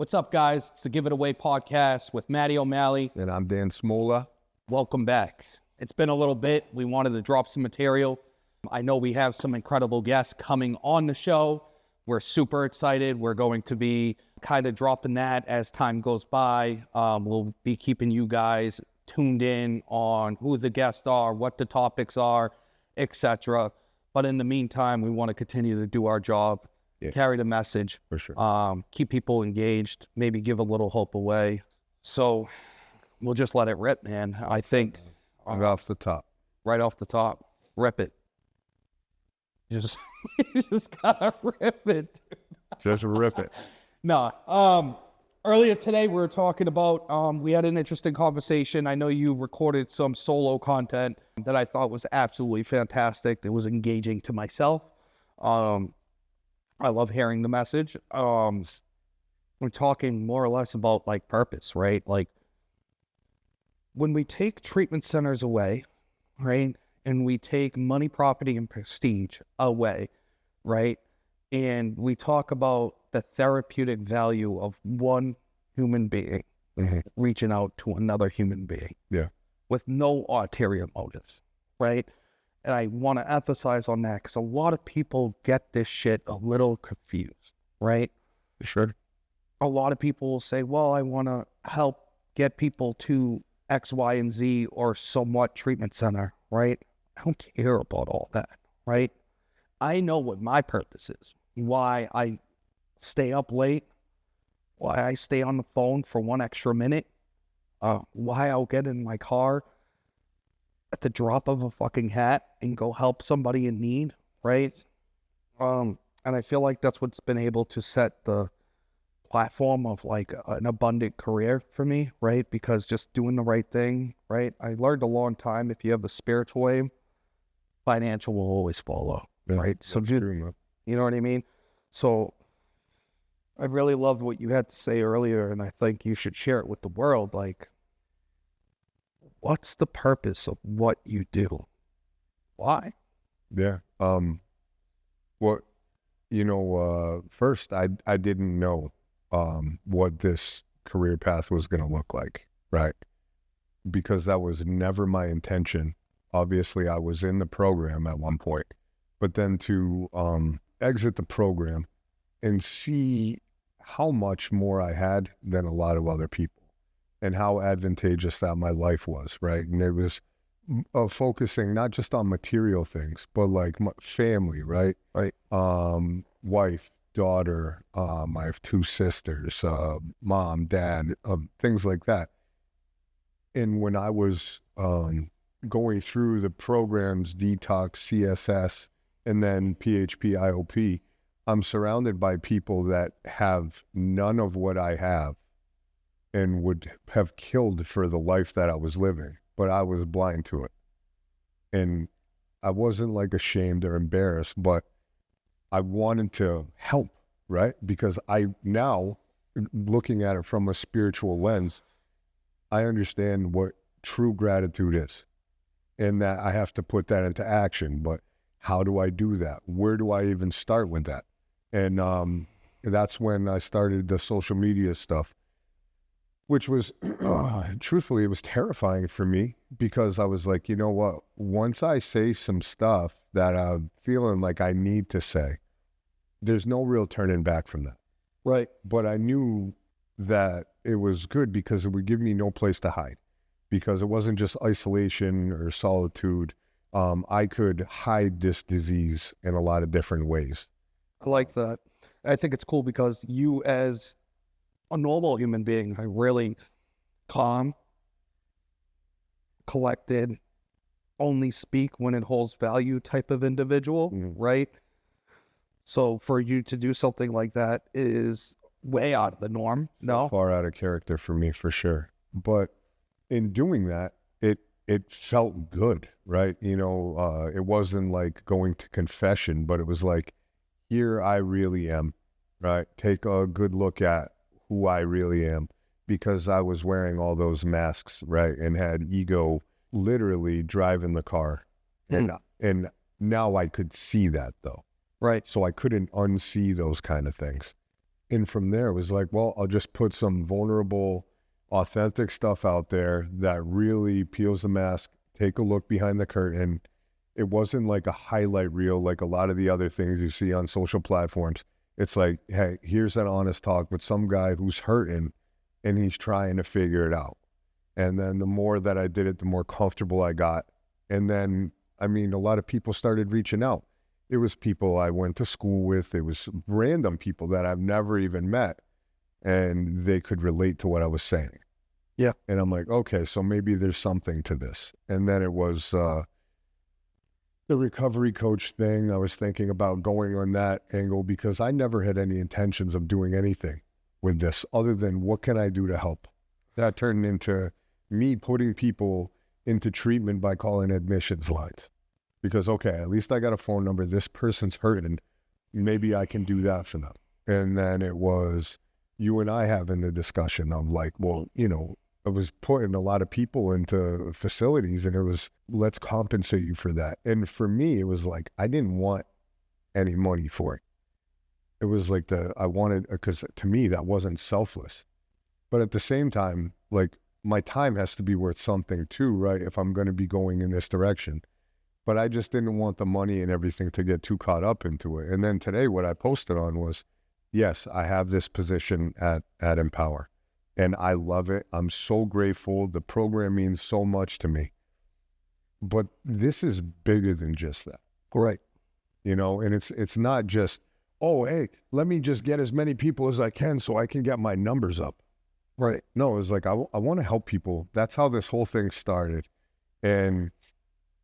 What's up, guys? It's the Give It Away podcast with Matty O'Malley. And I'm Dan Smola. Welcome back. It's been a little bit. We wanted to drop some material. I know we have some incredible guests coming on the show. We're super excited. We're going to be kind of dropping that as time goes by. We'll be keeping you guys tuned in on who the guests are, what the topics are, etc. But in the meantime, we want to continue to do our job. Carry the message, for sure. Keep people engaged, maybe give a little hope away. So we'll just let it rip, man. I think Right off the top. Right off the top, rip it. You just gotta rip it. Just rip it. No. Earlier today we were talking about we had an interesting conversation. I know you recorded some solo content that I thought was absolutely fantastic. It was engaging to myself. I love hearing the message. We're talking more or less about like purpose, right? Like when we take treatment centers away, right? And we take money, property, and prestige away, right? And we talk about the therapeutic value of one human being reaching out to another human being with no ulterior motives, right? And I want to emphasize on that because a lot of people get this shit a little confused, right? Sure. A lot of people will say, well, I want to help get people to X, Y, and Z or somewhat treatment center, right? I don't care about all that, right? I know what my purpose is, why I stay up late, why I stay on the phone for 1 extra minute, why I'll get in my car at the drop of a fucking hat and go help somebody in need, right? And I feel like that's what's been able to set the platform of like an abundant career for me, right? Because just doing the right thing, right? I learned a long time, if you have the spiritual aim, financial will always follow, right? So you know what I mean? So I really loved what you had to say earlier, and I think you should share it with the world. Like, what's the purpose of what you do? Why? Yeah. First I didn't know what this career path was going to look like, right? Because that was never my intention. Obviously, I was in the program at one point, but then to exit the program and see how much more I had than a lot of other people and how advantageous that my life was, right? And it was focusing not just on material things, but like my family, right? Right. Wife, daughter, I have 2 sisters, mom, dad, things like that. And when I was going through the programs, detox, CSS, and then PHP, IOP, I'm surrounded by people that have none of what I have and would have killed for the life that I was living, but I was blind to it. And I wasn't like ashamed or embarrassed, but I wanted to help, right? Because I now, looking at it from a spiritual lens, I understand what true gratitude is and that I have to put that into action. But how do I do that? Where do I even start with that? And that's when I started the social media stuff, which was, truthfully, it was terrifying for me because I was like, you know what? Once I say some stuff that I'm feeling like I need to say, there's no real turning back from that. Right. But I knew that it was good because it would give me no place to hide, because it wasn't just isolation or solitude. I could hide this disease in a lot of different ways. I like that. I think it's cool because you, as a normal human being, are really calm, collected, only speak when it holds value type of individual, right? So for you to do something like that is way out of the norm. No? Far out of character for me, for sure. But in doing that, it felt good, right? You know, it wasn't like going to confession, but it was like, here I really am, right? Take a good look at who I really am, because I was wearing all those masks, right? And had ego literally driving the car. And now I could see that though. Right. So I couldn't unsee those kind of things. And from there, it was like, well, I'll just put some vulnerable, authentic stuff out there that really peels the mask, take a look behind the curtain. It wasn't like a highlight reel like a lot of the other things you see on social platforms. It's like, hey, here's an honest talk with some guy who's hurting and he's trying to figure it out. And then the more that I did it, the more comfortable I got. And then, I mean, a lot of people started reaching out. It was people I went to school with. It was random people that I've never even met. And they could relate to what I was saying. Yeah. And I'm like, okay, so maybe there's something to this. And then it was the recovery coach thing. I was thinking about going on that angle because I never had any intentions of doing anything with this other than what can I do to help? That turned into me putting people into treatment by calling admissions lines. Because, okay, at least I got a phone number. This person's hurting. Maybe I can do that for them. And then it was you and I having the discussion of like, well, you know, I was putting a lot of people into facilities and it was, let's compensate you for that. And for me, it was like, I didn't want any money for it. It was like I wanted, because to me, that wasn't selfless. But at the same time, like my time has to be worth something too, right? If I'm going to be going in this direction. But I just didn't want the money and everything to get too caught up into it. And then today what I posted on was, yes, I have this position at Empower and I love it. I'm so grateful. The program means so much to me. But this is bigger than just that. Right. You know, and it's not just, oh, hey, let me just get as many people as I can so I can get my numbers up. Right. No, it's like, I want to help people. That's how this whole thing started. And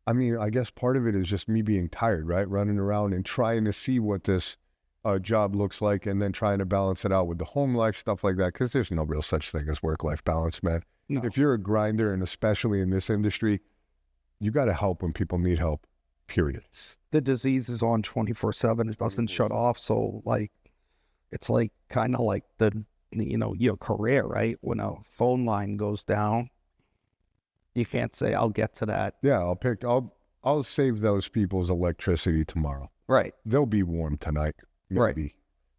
I mean, I guess part of it is just me being tired, right? Running around and trying to see what this job looks like and then trying to balance it out with the home life, stuff like that. Because there's no real such thing as work-life balance, man. No. If you're a grinder, and especially in this industry, you got to help when people need help, period. The disease is on 24/7. It doesn't shut off. So like, it's like kind of like your career, right? When a phone line goes down, you can't say, I'll get to that. Yeah, I'll save those people's electricity tomorrow. Right. They'll be warm tonight, maybe. Right.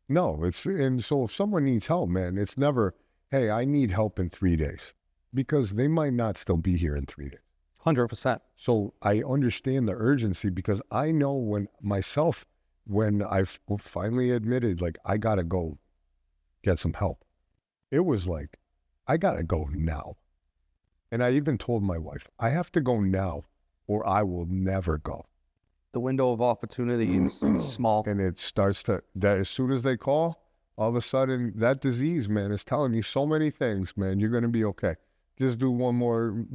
No, and so if someone needs help, man, it's never, hey, I need help in 3 days, because they might not still be here in 3 days. 100%. So I understand the urgency because I know when I've finally admitted, like, I got to go get some help. It was like, I got to go now. And I even told my wife, I have to go now or I will never go. The window of opportunity is small. And it starts that as soon as they call, all of a sudden that disease, man, is telling you so many things, man. You're going to be okay. Just do one more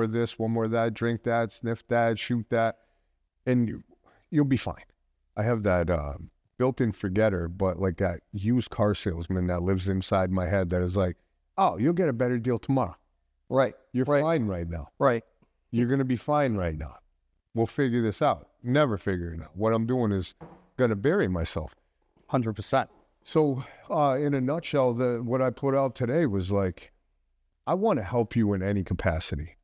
this, one more that, drink that, sniff that, shoot that, and you'll be fine. I have that built-in forgetter, but like that used car salesman that lives inside my head that is like, oh, you'll get a better deal tomorrow. Right. You're right. fine right now. Right. You're going to be fine right now. We'll figure this out. Never figure it out. What I'm doing is going to bury myself. 100%. So in a nutshell, what I put out today was like, I want to help you in any capacity.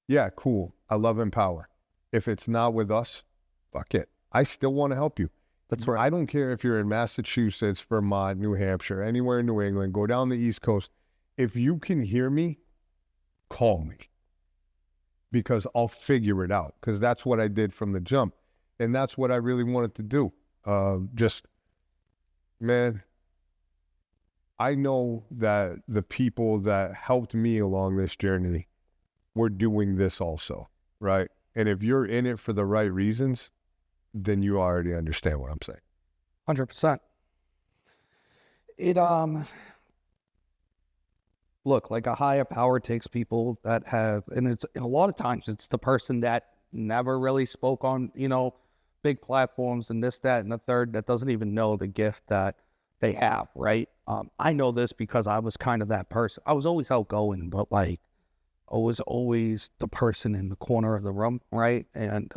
Yeah, cool. I love Empower. If it's not with us, fuck it. I still want to help you. That's right. I don't care if you're in Massachusetts, Vermont, New Hampshire, anywhere in New England, go down the East Coast. If you can hear me, call me, because I'll figure it out, because that's what I did from the jump. And that's what I really wanted to do. Man, I know that the people that helped me along this journey were doing this also, right? And if you're in it for the right reasons, then you already understand what I'm saying. 100%. It, look, like a higher power takes people that have, and it's a lot of times it's the person that never really spoke on, big platforms and this, that, and the third, that doesn't even know the gift that they have, right? I know this because I was kind of that person. I was always outgoing, but like I was always the person in the corner of the room, right? And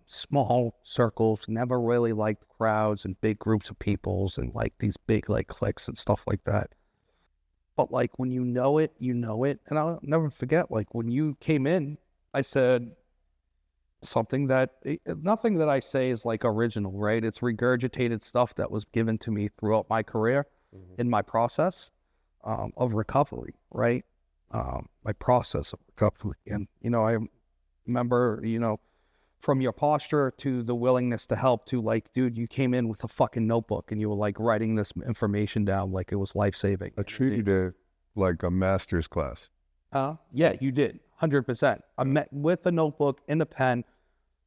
small circles, never really liked crowds and big groups of peoples and like these big like cliques and stuff like that. But like when you know it, you know it. And I'll never forget, like when you came in, I said something that, nothing that I say is like original, right? It's regurgitated stuff that was given to me throughout my career. in my process of recovery, right? My process of recovery. And, I remember, from your posture to the willingness to help to like, dude, you came in with a fucking notebook and you were like writing this information down like it was life-saving. I treated it like a master's class. Yeah, you did. 100%. I met with a notebook and a pen,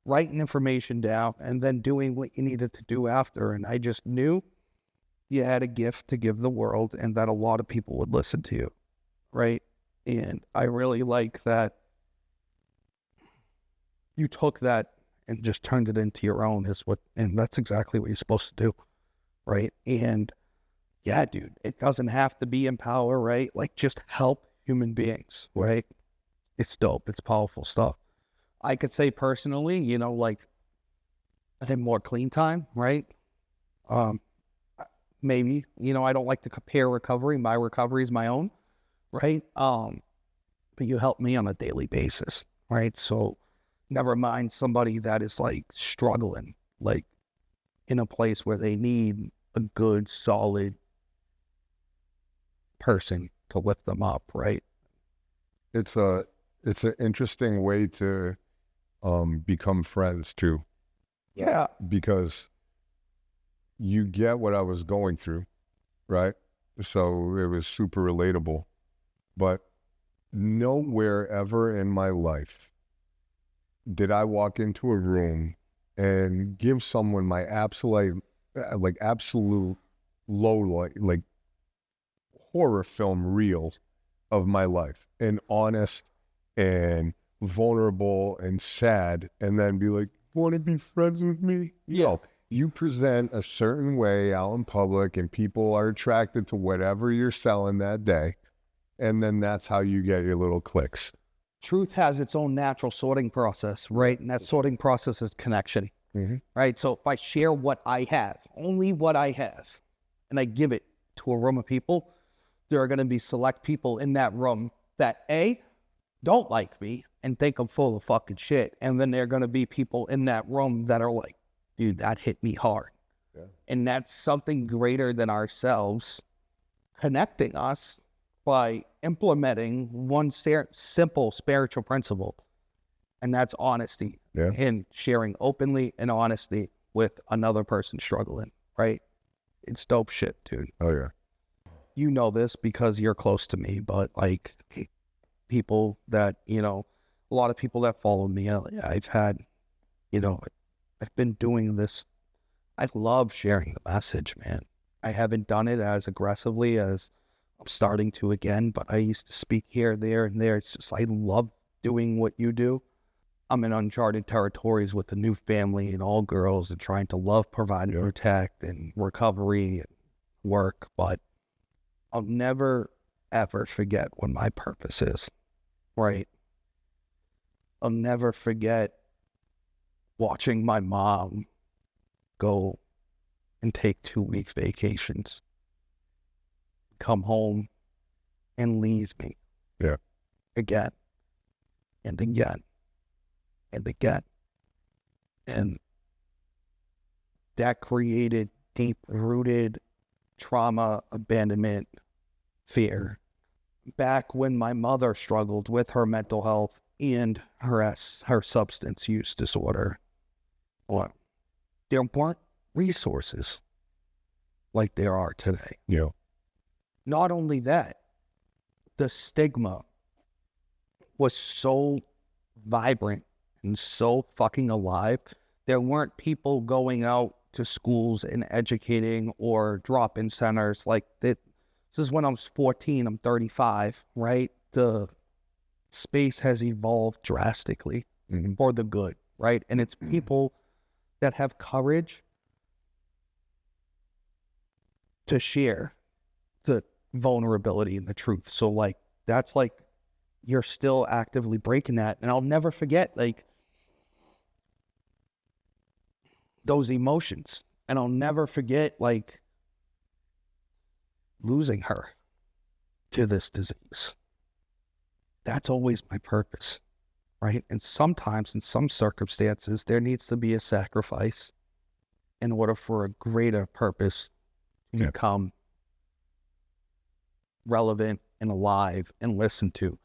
writing information down, and then doing what you needed to do after. And I just knew you had a gift to give the world and that a lot of people would listen to you, right? And I really like that you took that and just turned it into your own and that's exactly what you're supposed to do, right? And yeah, dude, it doesn't have to be empower, right? Like just help human beings, right? It's dope. It's powerful stuff. I could say personally, like I think more clean time, right? Maybe, I don't like to compare recovery. My recovery is my own, right? But you help me on a daily basis, right? So never mind somebody that is like struggling, like in a place where they need a good, solid person to lift them up, right? It's an interesting way to become friends too. Yeah. Because you get what I was going through, right? So it was super relatable. But nowhere ever in my life did I walk into a room and give someone my absolute low light, like horror film reel of my life, and honest and vulnerable and sad, and then be like, want to be friends with me? Yeah. You present a certain way out in public and people are attracted to whatever you're selling that day. And then that's how you get your little clicks. Truth has its own natural sorting process, right? And that sorting process is connection, right? So if I share what I have, only what I have, and I give it to a room of people, there are going to be select people in that room that A, don't like me and think I'm full of fucking shit. And then there are going to be people in that room that are like, dude, that hit me hard. Yeah. And that's something greater than ourselves connecting us by implementing one simple spiritual principle. And that's honesty. Yeah. And sharing openly and honesty with another person struggling, right? It's dope shit, dude. Oh, yeah. You know this because you're close to me, but like people that, a lot of people that follow me, I've had, I've been doing this. I love sharing the message, man. I haven't done it as aggressively as I'm starting to again, but I used to speak here, there, and there. It's just, I love doing what you do. I'm in uncharted territories with a new family and all girls and trying to love, provide, and protect and recovery and work. But I'll never, ever forget what my purpose is, right? I'll never forget watching my mom go and take 2-week vacations, come home and leave me. Yeah. Again and again and again. And that created deep-rooted trauma, abandonment, fear. Back when my mother struggled with her mental health and her substance use disorder, there weren't resources like there are today. Yeah. Not only that, the stigma was so vibrant and so fucking alive. There weren't people going out to schools and educating or drop-in centers like that. This is when I was 14, I'm 35, right? The space has evolved drastically for the good, right? And it's people that have courage to share the vulnerability and the truth. So like, that's like, you're still actively breaking that. And I'll never forget like those emotions. And I'll never forget like losing her to this disease. That's always my purpose, right? And sometimes in some circumstances, there needs to be a sacrifice in order for a greater purpose to come relevant and alive and listened to.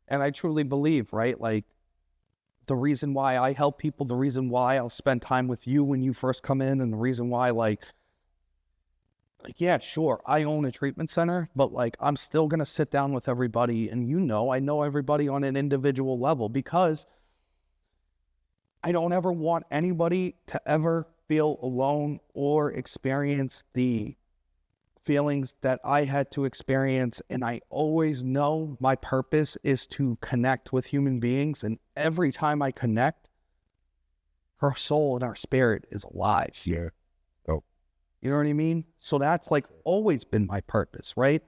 And I truly believe, right? Like, the reason why I help people, the reason why I'll spend time with you when you first come in, and the reason why, like, yeah, sure, I own a treatment center, but like, I'm still going to sit down with everybody. And I know everybody on an individual level, because I don't ever want anybody to ever feel alone or experience the feelings that I had to experience. And I always know my purpose is to connect with human beings. And every time I connect, her soul and our spirit is alive. Yeah. Oh, You know what I mean? So that's like always been my purpose, right?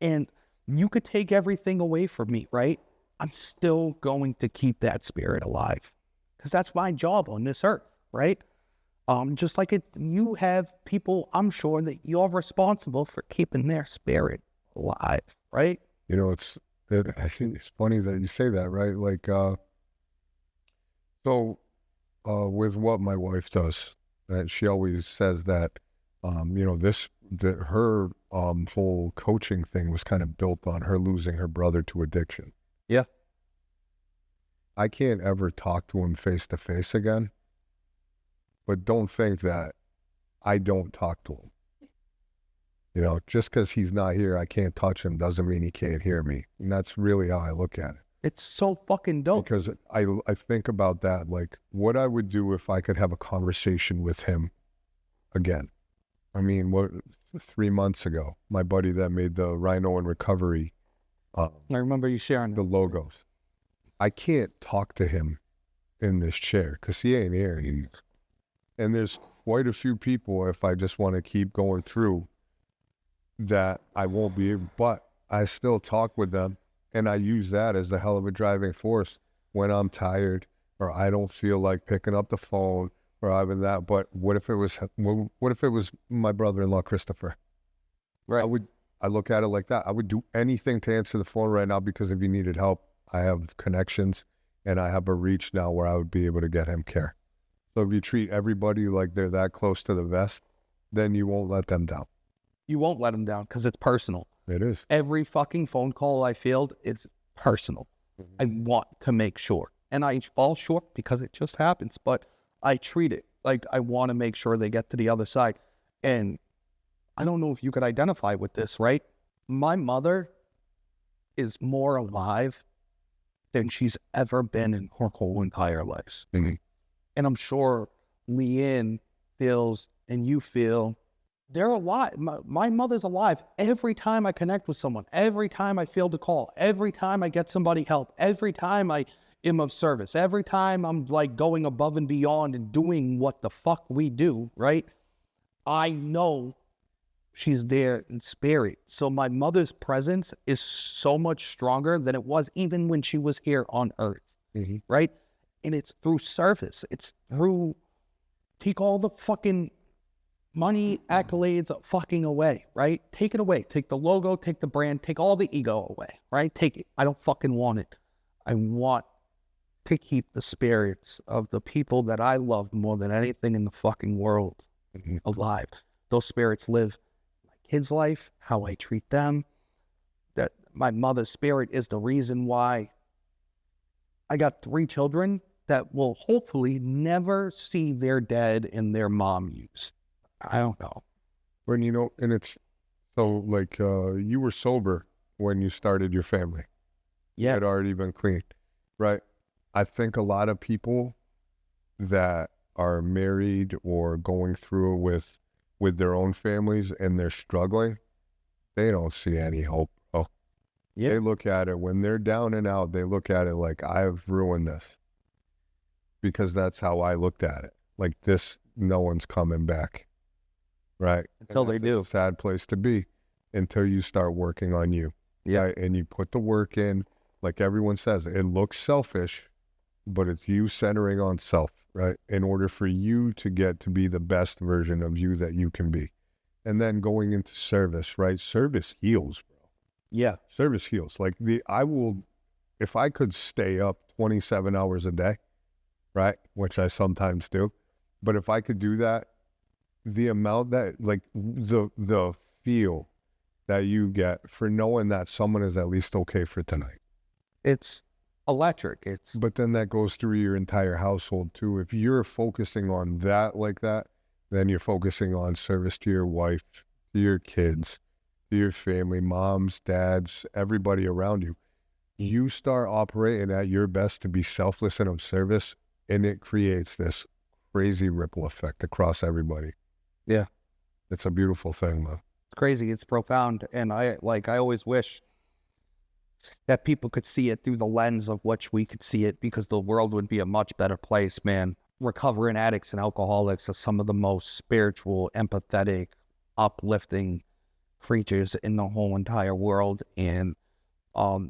And you could take everything away from me, right? I'm still going to keep that spirit alive, because that's my job on this earth, right? Just like you have people, I'm sure that you're responsible for keeping their spirit alive, right? you know, I think it's funny that you say that, right? Like, with what my wife does, that she always says that, that her whole coaching thing was kind of built on her losing her brother to addiction. Yeah. I can't ever talk to him face to face again, but don't think that I don't talk to him. Just because he's not here, I can't touch him, doesn't mean he can't hear me. And that's really how I look at it. It's so fucking dope. Because I think about that, like what I would do if I could have a conversation with him again. I mean, 3 months ago, my buddy that made the Rhino and Recovery, I remember you sharing the logos. I can't talk to him in this chair because he ain't here. And there's quite a few people, if I just want to keep going through, that I won't be able, but I still talk with them, and I use that as a hell of a driving force when I'm tired or I don't feel like picking up the phone or even that. But what if it was my brother-in-law Christopher? Right. I look at it like that. I would do anything to answer the phone right now, because if he needed help, I have connections and I have a reach now where I would be able to get him care. So if you treat everybody like they're that close to the vest, then you won't let them down. You won't let them down because it's personal. It is. Every fucking phone call I field is personal. I want to make sure. And I fall short because it just happens, but I treat it like I want to make sure they get to the other side. And I don't know if you could identify with this, right? My mother is more alive than she's ever been in her whole entire life. Mm-hmm. And I'm sure Leanne feels, and you feel, they're alive. My mother's alive every time I connect with someone, every time I field a call, every time I get somebody help, every time I am of service, every time I'm like going above and beyond and doing what the fuck we do, right? I know she's there in spirit. So my mother's presence is so much stronger than it was even when she was here on earth, right? And it's through service. It's through, take all the fucking money, accolades fucking away, right? Take it away. Take the logo, take the brand, take all the ego away, right? Take it. I don't fucking want it. I want to keep the spirits of the people that I love more than anything in the fucking world alive. Those spirits live my kids' life, how I treat them. That my mother's spirit is the reason why I got 3 children that will hopefully never see their dad and their mom used. I don't know. And it's so like you were sober when you started your family. Yeah. You had already been clean, right? I think a lot of people that are married or going through with their own families and they're struggling, they don't see any hope. Oh, yeah. They look at it when they're down and out. They look at it like, I've ruined this, because that's how I looked at it. Like, this, no one's coming back. Right. Until they do. A sad place to be until you start working on you. Yeah. Right? And you put the work in, like everyone says, it looks selfish, but it's you centering on self, right? In order for you to get to be the best version of you that you can be. And then going into service, right? Service heals, bro. Yeah. Service heals. Like if I could stay up 27 hours a day, right? Which I sometimes do. But if I could do that, the amount that, like, the feel that you get for knowing that someone is at least okay for tonight. It's electric. It's But then that goes through your entire household too. If you're focusing on that like that, then you're focusing on service to your wife, to your kids, to your family, moms, dads, everybody around you. You start operating at your best to be selfless and of service, and it creates this crazy ripple effect across everybody. Yeah. It's a beautiful thing, though. It's crazy. It's profound. And I always wish that people could see it through the lens of which we could see it, because the world would be a much better place, man. Recovering addicts and alcoholics are some of the most spiritual, empathetic, uplifting creatures in the whole entire world. And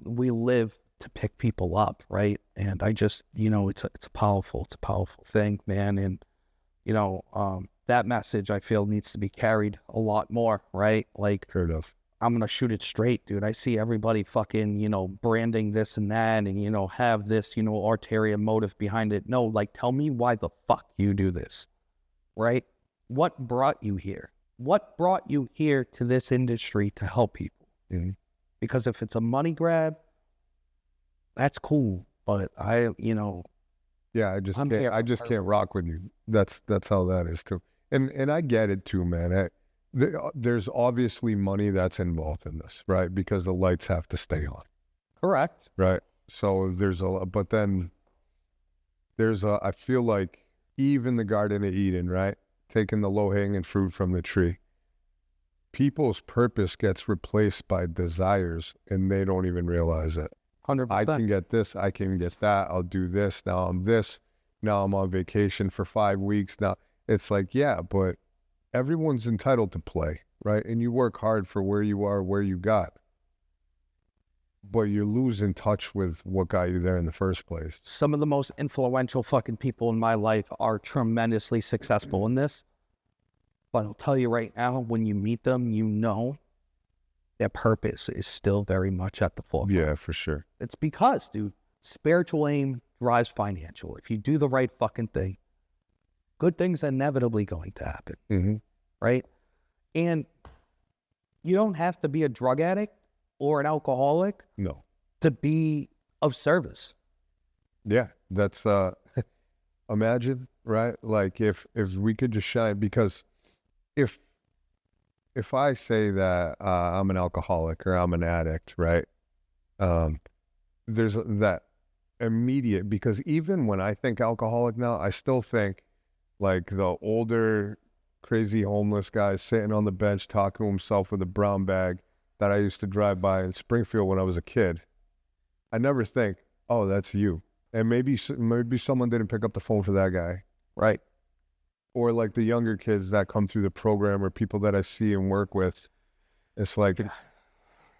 we live to pick people up, right? And I just, it's a powerful thing, man. And, that message I feel needs to be carried a lot more, right? Like, Heard of. I'm going to shoot it straight, dude. I see everybody fucking, branding this and that and, have this, ulterior motive behind it. No, like, tell me why the fuck you do this, right? What brought you here? What brought you here to this industry to help people? Mm-hmm. Because if it's a money grab, that's cool. But Yeah, I just I'm can't. here I for just can't purpose. rock with you. That's how that is too. And I get it too, man. There's obviously money that's involved in this, right? Because the lights have to stay on, Correct. right? So but then I feel like even the Garden of Eden, right? Taking the low-hanging fruit from the tree. People's purpose gets replaced by desires, and they don't even realize it. 100%. I can get this, I can get that, I'll do this, now I'm on vacation for 5 weeks. Now, it's like, yeah, but everyone's entitled to play, right? And you work hard for where you are, where you got. But you're losing touch with what got you there in the first place. Some of the most influential fucking people in my life are tremendously successful in this. But I'll tell you right now, when you meet them, their purpose is still very much at the forefront. Yeah, for sure. It's because, dude, spiritual aim drives financial. If you do the right fucking thing, good things are inevitably going to happen, Mm-hmm. right? And you don't have to be a drug addict or an alcoholic No. to be of service. Yeah, that's imagine, right? Like if we could just shine, because if I say that I'm an alcoholic or I'm an addict, right? There's that immediate, because even when I think alcoholic now, I still think like the older crazy homeless guy sitting on the bench talking to himself with a brown bag that I used to drive by in Springfield when I was a kid. I never think, oh, that's you. And maybe someone didn't pick up the phone for that guy. Right. Or like the younger kids that come through the program or people that I see and work with. It's like,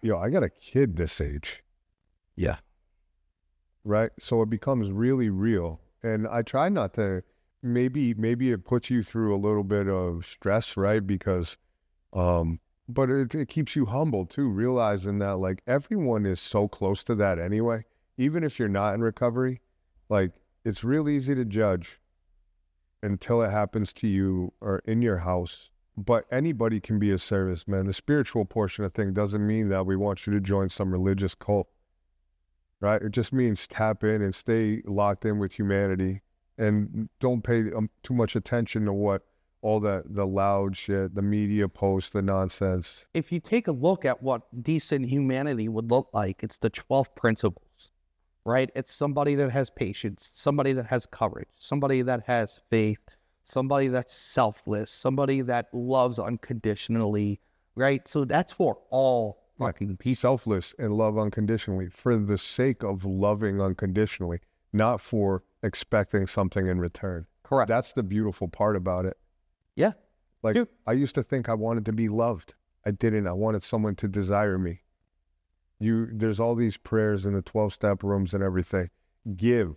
yo, I got a kid this age. Yeah. Right? So it becomes really real. And I try not to, maybe it puts you through a little bit of stress, right? Because, but it keeps you humble too, realizing that like everyone is so close to that anyway. Even if you're not in recovery, like it's real easy to judge until it happens to you or in your house. But anybody can be a service, man. The spiritual portion of thing doesn't mean that we want you to join some religious cult, right? It just means tap in and stay locked in with humanity and don't pay too much attention to what all the loud shit, the media posts, the nonsense. If you take a look at what decent humanity would look like, it's the 12 principles, right? It's somebody that has patience, somebody that has courage, somebody that has faith, somebody that's selfless, somebody that loves unconditionally, right? So that's for all fucking people. Selfless and love unconditionally for the sake of loving unconditionally, not for expecting something in return. Correct. That's the beautiful part about it. Yeah. Like, Dude. I used to think I wanted to be loved. I didn't. I wanted someone to desire me. There's all these prayers in the 12-step rooms and everything. Give,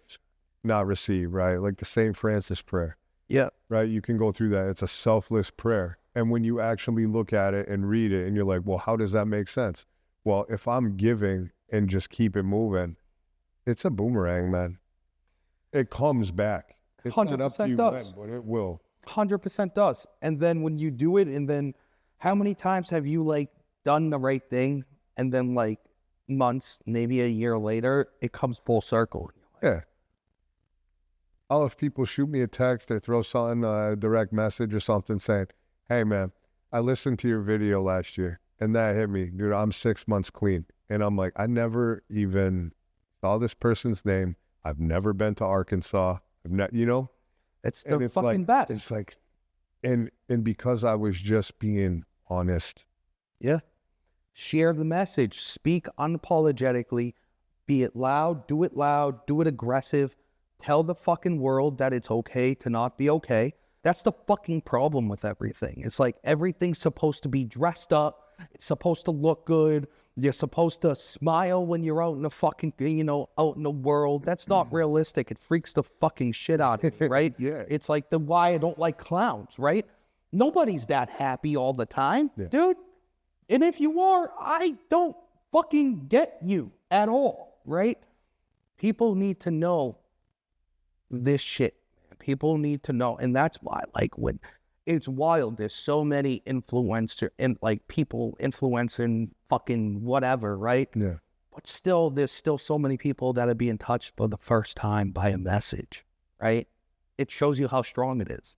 not receive, right? Like the St. Francis prayer, Yeah. right? You can go through that. It's a selfless prayer. And when you actually look at it and read it and you're like, well, how does that make sense? Well, if I'm giving and just keep it moving, it's a boomerang, man. It comes back. It's not up to 100% you does. when, but it will. 100% does. And then when you do it, and then how many times have you like done the right thing, and then like months, maybe a year later, it comes full circle. Yeah. I'll have people shoot me a text or throw something, a direct message or something saying, hey, man, I listened to your video last year and that hit me. Dude, I'm 6 months clean. And I'm like, I never even saw this person's name. I've never been to Arkansas. It's And the it's fucking like, best. it's like, and because I was just being honest. Yeah. Share the message. Speak unapologetically. Be it loud, do it aggressive. Tell the fucking world that it's okay to not be okay. That's the fucking problem with everything. It's like everything's supposed to be dressed up. It's supposed to look good. You're supposed to smile when you're out in the fucking, out in the world. That's not realistic. It freaks the fucking shit out of me, right? Yeah. It's like the why I don't like clowns, right? Nobody's that happy all the time, dude. And if you are, I don't fucking get you at all, right? People need to know this shit. People need to know. And that's why, like, when it's wild, there's so many people influencing fucking whatever, right? Yeah. But still, there's still so many people that are being touched for the first time by a message, right? It shows you how strong it is,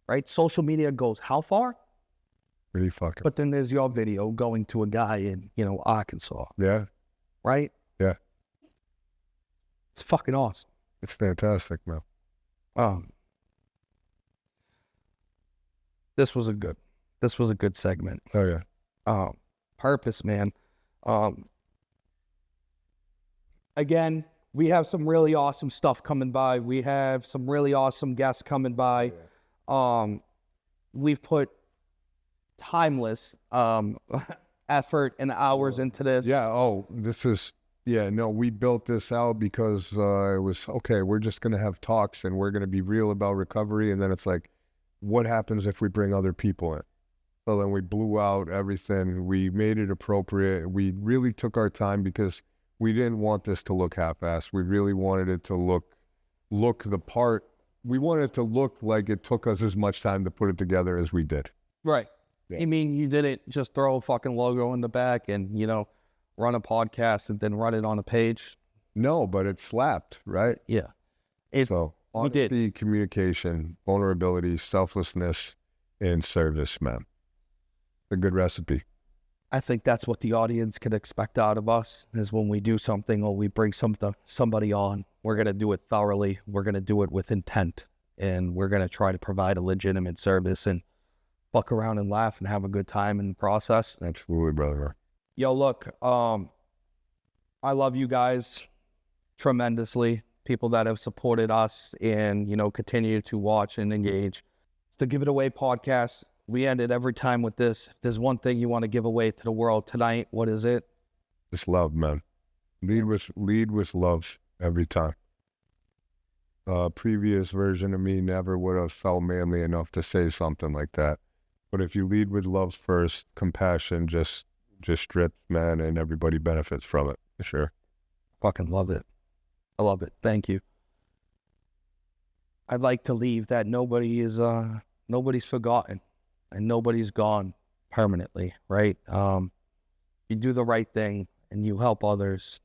right? Social media goes how far? Pretty fucking. But then there's your video going to a guy in, Arkansas, Yeah. right? Yeah. It's fucking awesome. It's fantastic, man. This was a good segment. Oh, yeah. Purpose, man. Again, we have some really awesome stuff coming by. We have some really awesome guests coming by. We've put timeless effort and hours into this. Yeah. Oh, we built this out because it was, okay, we're just going to have talks and we're going to be real about recovery. And then it's like, what happens if we bring other people in? So then we blew out everything. We made it appropriate. We really took our time because we didn't want this to look half-assed. We really wanted it to look the part. We wanted it to look like it took us as much time to put it together as we did. Right. Yeah. You mean you didn't just throw a fucking logo in the back and, run a podcast and then run it on a page? No, but it slapped, right? Yeah. So honesty, communication, vulnerability, selflessness, and service, man. A good recipe. I think that's what the audience can expect out of us, is when we do something or we bring somebody on, we're going to do it thoroughly. We're going to do it with intent, and we're going to try to provide a legitimate service and fuck around and laugh and have a good time in the process. Absolutely, brother. Yo, look, I love you guys tremendously. People that have supported us and, continue to watch and engage. It's the Give It Away podcast. We end it every time with this. If there's one thing you want to give away to the world tonight, what is it? Just love, man. Lead with love every time. Previous version of me never would have felt manly enough to say something like that. But if you lead with love first, compassion just strips, man, and everybody benefits from it, for sure. Fucking love it. I love it. Thank you. I'd like to leave that nobody's forgotten and nobody's gone permanently, right? You do the right thing and you help others,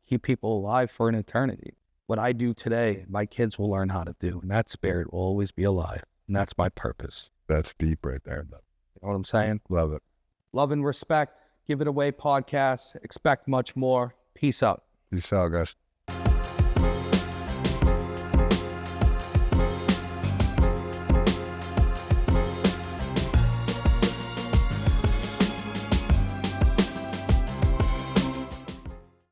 keep people alive for an eternity. What I do today, my kids will learn how to do, and that spirit will always be alive. And that's my purpose. That's deep right there. You know what I'm saying? Love it. Love and respect. Give It Away podcast. Expect much more. Peace out. Peace out, guys.